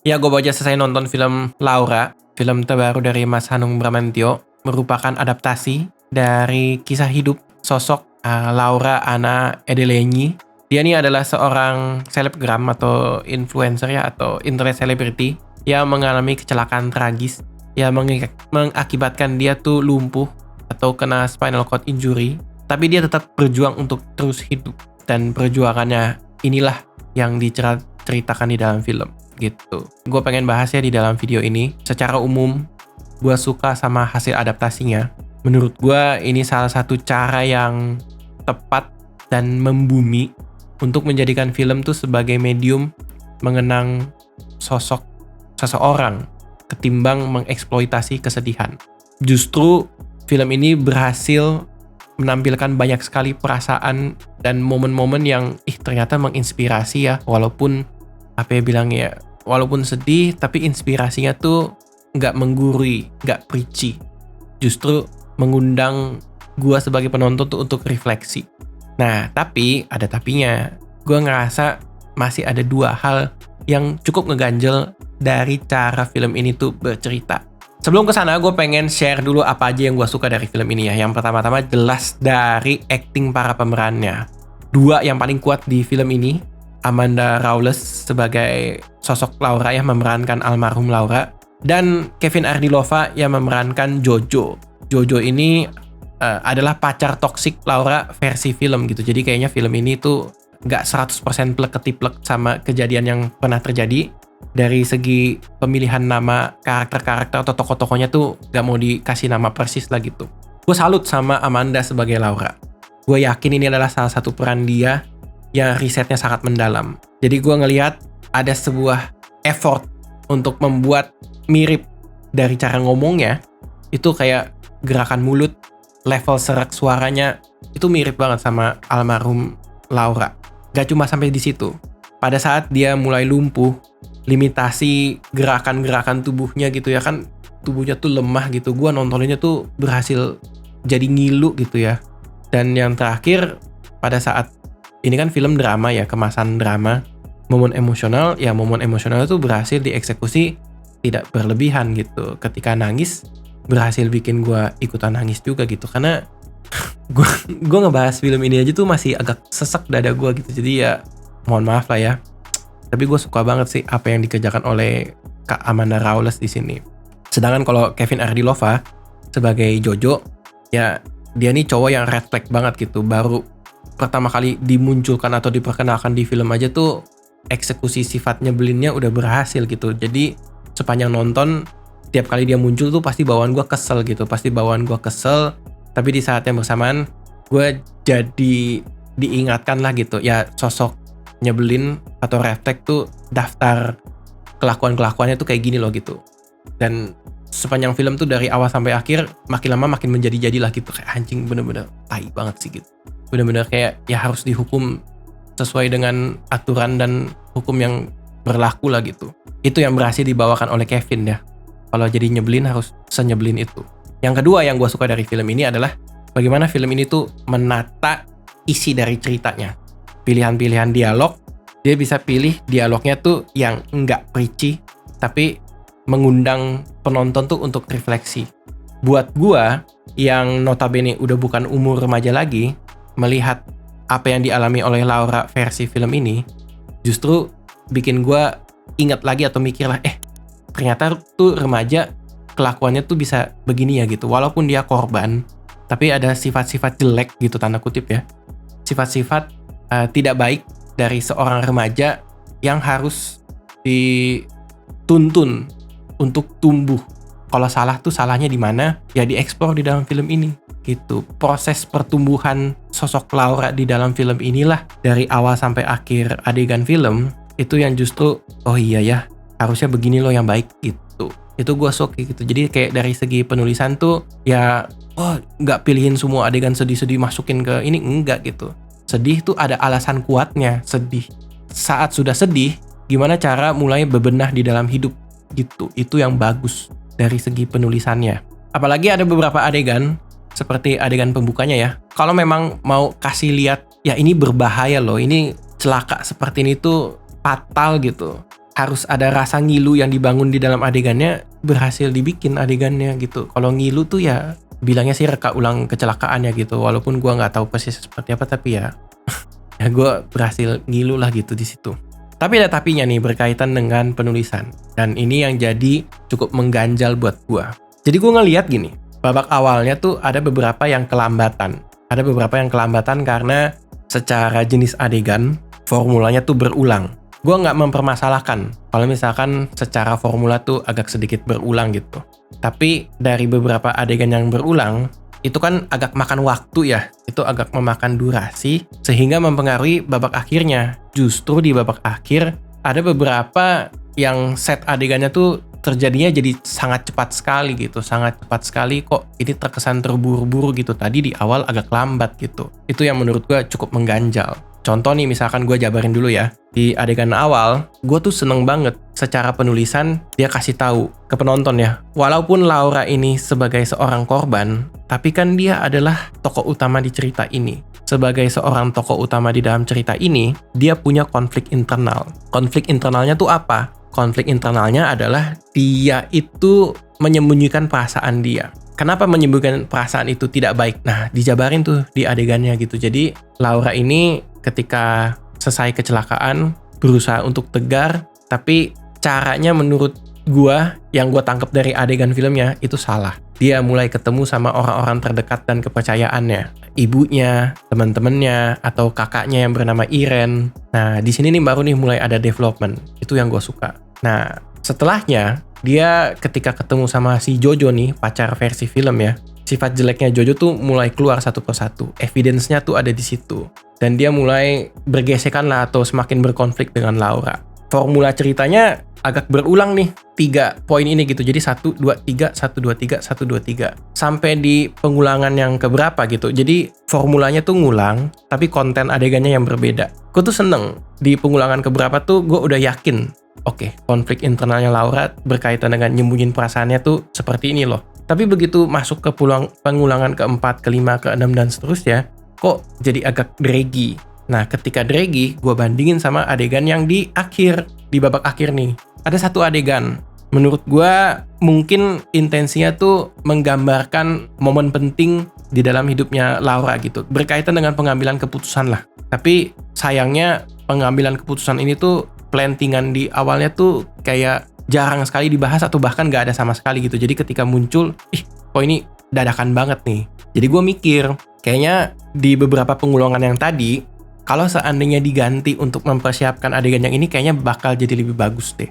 Ya, gue baru aja selesai nonton film Laura, film terbaru dari Mas Hanung Bramantyo, merupakan adaptasi dari kisah hidup sosok Laura Anna Edelenyi. Dia ini adalah seorang selebgram atau influencer ya, atau internet celebrity yang mengalami kecelakaan tragis yang mengakibatkan dia tuh lumpuh atau kena spinal cord injury, tapi dia tetap berjuang untuk terus hidup, dan perjuangannya inilah yang diceritakan di dalam film gitu. Gue pengen bahas ya di dalam video ini. Secara umum, gue suka sama hasil adaptasinya. Menurut gue ini salah satu cara yang tepat dan membumi untuk menjadikan film tuh sebagai medium mengenang sosok seseorang ketimbang mengeksploitasi kesedihan. Justru film ini berhasil menampilkan banyak sekali perasaan dan momen-momen yang ternyata menginspirasi ya, walaupun walaupun sedih, tapi inspirasinya tuh nggak menggurui, nggak preachy. Justru mengundang gua sebagai penonton tuh untuk refleksi. Nah, tapi ada tapinya. Gua ngerasa masih ada dua hal yang cukup ngeganjel dari cara film ini tuh bercerita. Sebelum kesana, gue pengen share dulu apa aja yang gue suka dari film ini ya. Yang pertama-tama jelas dari acting para pemerannya. Dua yang paling kuat di film ini, Amanda Rawless sebagai sosok Laura yang memerankan almarhum Laura, dan Kevin Ardilova yang memerankan Jojo. Jojo ini adalah pacar toksik Laura versi film gitu. Jadi kayaknya film ini tuh nggak 100% plek-ketiplek sama kejadian yang pernah terjadi. Dari segi pemilihan nama karakter-karakter atau tokoh-tokohnya tuh gak mau dikasih nama persis lah gitu. Gue salut sama Amanda sebagai Laura. Gue yakin ini adalah salah satu peran dia yang risetnya sangat mendalam. Jadi gue ngelihat ada sebuah effort untuk membuat mirip dari cara ngomongnya. Itu kayak gerakan mulut, level serak suaranya itu mirip banget sama almarhum Laura. Gak cuma sampai di situ. Pada saat dia mulai lumpuh, limitasi gerakan-gerakan tubuhnya gitu ya kan, tubuhnya tuh lemah gitu. Gua nontoninnya tuh berhasil jadi ngilu gitu ya. Dan yang terakhir, pada saat ini kan film drama ya, kemasan drama, momen emosional itu berhasil dieksekusi tidak berlebihan gitu. Ketika nangis berhasil bikin gua ikutan nangis juga gitu, karena gua ngebahas film ini aja tuh masih agak sesek dada gua gitu. Jadi ya mohon maaf lah ya. Tapi gue suka banget sih apa yang dikerjakan oleh Kak Amanda Rawless di sini. Sedangkan kalau Kevin Ardilova sebagai Jojo, ya dia nih cowok yang red flag banget gitu. Baru pertama kali dimunculkan atau diperkenalkan di film aja tuh eksekusi sifat nyebelinnya udah berhasil gitu. Jadi sepanjang nonton, tiap kali dia muncul tuh pasti bawaan gue kesel gitu. Tapi di saat yang bersamaan gue jadi diingatkan lah gitu. Ya sosok nyebelin atau refleks tuh daftar kelakuan-kelakuannya tuh kayak gini loh gitu. Dan sepanjang film tuh dari awal sampai akhir makin lama makin menjadi-jadilah gitu. Kayak anjing, bener-bener tai banget sih gitu. Bener-bener kayak ya harus dihukum sesuai dengan aturan dan hukum yang berlaku lah gitu. Itu yang berhasil dibawakan oleh Kevin ya. Kalau jadi nyebelin harus senyebelin itu. Yang kedua yang gue suka dari film ini adalah bagaimana film ini tuh menata isi dari ceritanya. Pilihan-pilihan dialog, dia bisa pilih dialognya tuh yang enggak preachy, tapi mengundang penonton tuh untuk refleksi. Buat gua, yang notabene udah bukan umur remaja lagi, melihat apa yang dialami oleh Laura versi film ini, justru bikin gua ingat lagi atau mikir lah, ternyata tuh remaja kelakuannya tuh bisa begini ya gitu. Walaupun dia korban, tapi ada sifat-sifat jelek gitu, tanda kutip ya. Sifat-sifat tidak baik dari seorang remaja yang harus dituntun untuk tumbuh. Kalau salah tuh salahnya di mana? Ya dieksplor di dalam film ini gitu. Proses pertumbuhan sosok Laura di dalam film inilah dari awal sampai akhir adegan film itu yang justru oh iya ya, harusnya begini loh yang baik gitu. Itu gue suka gitu. Jadi kayak dari segi penulisan tuh ya nggak pilihin semua adegan sedih-sedih masukin ke ini, enggak gitu. Sedih tuh ada alasan kuatnya, sedih. Saat sudah sedih, gimana cara mulai bebenah di dalam hidup gitu. Itu yang bagus dari segi penulisannya. Apalagi ada beberapa adegan, seperti adegan pembukanya ya. Kalau memang mau kasih lihat, ya ini berbahaya loh, ini celaka seperti ini tuh fatal gitu. harus ada rasa ngilu yang dibangun di dalam adegannya, berhasil dibikin adegannya gitu. Kalau ngilu tuh ya bilangnya sih reka ulang kecelakaan ya gitu. Walaupun gua nggak tahu persis seperti apa, tapi ya ya gua berhasil ngilu lah gitu di situ. Tapi ada tapinya nih berkaitan dengan penulisan. Dan ini yang jadi cukup mengganjal buat gua. Jadi gua ngeliat gini, babak awalnya tuh ada beberapa yang kelambatan. Ada beberapa yang kelambatan karena secara jenis adegan, formulanya tuh berulang. Gue nggak mempermasalahkan kalau misalkan secara formula tuh agak sedikit berulang gitu. Tapi dari beberapa adegan yang berulang, itu kan agak makan waktu ya. Itu agak memakan durasi, sehingga mempengaruhi babak akhirnya. Justru di babak akhir, ada beberapa yang set adegannya tuh terjadinya jadi sangat cepat sekali gitu. Sangat cepat sekali kok ini terkesan terburu-buru gitu. Tadi di awal agak lambat gitu. Itu yang menurut gue cukup mengganjal. Contoh nih, misalkan gue jabarin dulu ya. Di adegan awal, gue tuh seneng banget secara penulisan dia kasih tahu ke penonton ya. Walaupun Laura ini sebagai seorang korban, tapi kan dia adalah tokoh utama di cerita ini. Sebagai seorang tokoh utama di dalam cerita ini, dia punya konflik internal. Konflik internalnya tuh apa? Konflik internalnya adalah dia itu menyembunyikan perasaan dia. Kenapa menyembunyikan perasaan itu tidak baik? Nah, dijabarin tuh di adegannya gitu. Jadi, Laura ini ketika selesai kecelakaan berusaha untuk tegar, tapi caranya menurut gua yang gua tangkap dari adegan filmnya itu salah. Dia mulai ketemu sama orang-orang terdekat dan kepercayaannya, ibunya, teman-temannya, atau kakaknya yang bernama Irene. Nah, di sini nih baru nih mulai ada development. Itu yang gua suka. Nah, setelahnya dia ketika ketemu sama si Jojo nih, pacar versi film ya, sifat jeleknya Jojo tuh mulai keluar satu persatu. Evidence-nya tuh ada di situ. Dan dia mulai bergesekan lah atau semakin berkonflik dengan Laura. Formula ceritanya agak berulang nih, 3 poin ini gitu. Jadi 1, 2, 3, 1, 2, 3, 1, 2, 3. Sampai di pengulangan yang keberapa gitu. Jadi formulanya tuh ngulang, tapi konten adegannya yang berbeda. Gue tuh seneng. Di pengulangan keberapa tuh gue udah yakin. Oke, konflik internalnya Laura berkaitan dengan nyembunyiin perasaannya tuh seperti ini loh. Tapi begitu masuk ke pengulangan keempat, kelima, keenam, dan seterusnya, kok jadi agak draggy. Nah, ketika draggy, gue bandingin sama adegan yang di akhir, di babak akhir nih. Ada satu adegan, menurut gue mungkin intensinya tuh menggambarkan momen penting di dalam hidupnya Laura gitu. Berkaitan dengan pengambilan keputusan lah. Tapi sayangnya pengambilan keputusan ini tuh plantingan di awalnya tuh kayak jarang sekali dibahas atau bahkan gak ada sama sekali gitu. Jadi ketika muncul, kok ini dadakan banget nih. Jadi gue mikir, kayaknya di beberapa pengulangan yang tadi, kalau seandainya diganti untuk mempersiapkan adegan yang ini, kayaknya bakal jadi lebih bagus deh.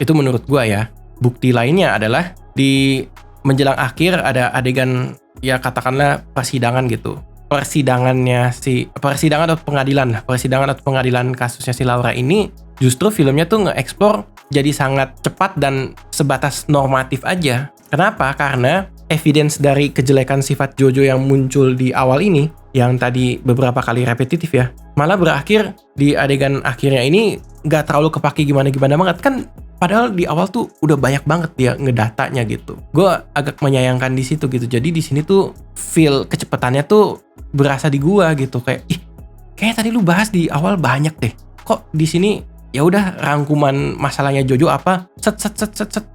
Itu menurut gue ya. Bukti lainnya adalah di menjelang akhir ada adegan, ya katakanlah persidangan gitu. Persidangan atau pengadilan kasusnya si Laura ini, justru filmnya tuh nge-explore jadi sangat cepat dan sebatas normatif aja. Kenapa? Karena evidence dari kejelekan sifat Jojo yang muncul di awal ini, yang tadi beberapa kali repetitif ya, malah berakhir di adegan akhirnya ini nggak terlalu kepake gimana-gimana banget. Kan padahal di awal tuh udah banyak banget dia ngedatanya gitu. Gue agak menyayangkan di situ gitu. Jadi di sini tuh feel kecepatannya tuh berasa di gua gitu. Kayak tadi lu bahas di awal banyak deh. Kok di sini ya udah rangkuman masalahnya Jojo apa set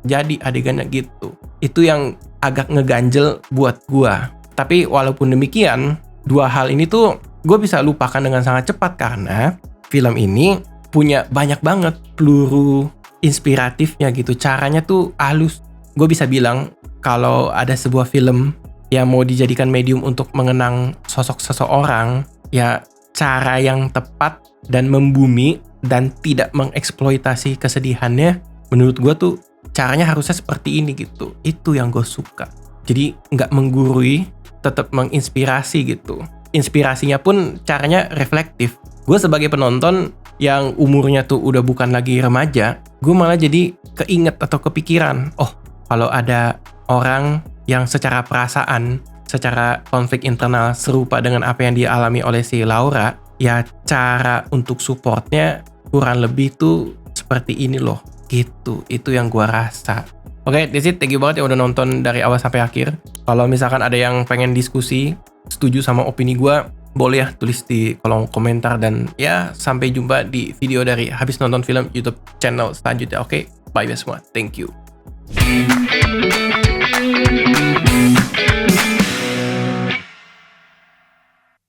jadi adegannya gitu. Itu yang agak ngeganjel buat gua. Tapi walaupun demikian, dua hal ini tuh gue bisa lupakan dengan sangat cepat karena film ini punya banyak banget peluru inspiratifnya gitu. Caranya tuh halus. Gue bisa bilang kalau ada sebuah film yang mau dijadikan medium untuk mengenang sosok seseorang, ya cara yang tepat dan membumi dan tidak mengeksploitasi kesedihannya, menurut gue tuh caranya harusnya seperti ini gitu. Itu yang gue suka. Jadi nggak menggurui, tetap menginspirasi gitu. Inspirasinya pun caranya reflektif. Gue sebagai penonton yang umurnya tuh udah bukan lagi remaja, gue malah jadi keinget atau kepikiran, oh kalau ada orang yang secara perasaan, secara konflik internal serupa dengan apa yang dialami oleh si Laura, ya cara untuk supportnya kurang lebih tuh seperti ini loh, gitu. Itu yang gue rasa. Oke, that's it. Thank you banget yang udah nonton dari awal sampai akhir. Kalau misalkan ada yang pengen diskusi, setuju sama opini gue, boleh ya tulis di kolom komentar. Dan ya, sampai jumpa di video dari Habis Nonton Film YouTube channel selanjutnya. Oke, bye semua. Thank you.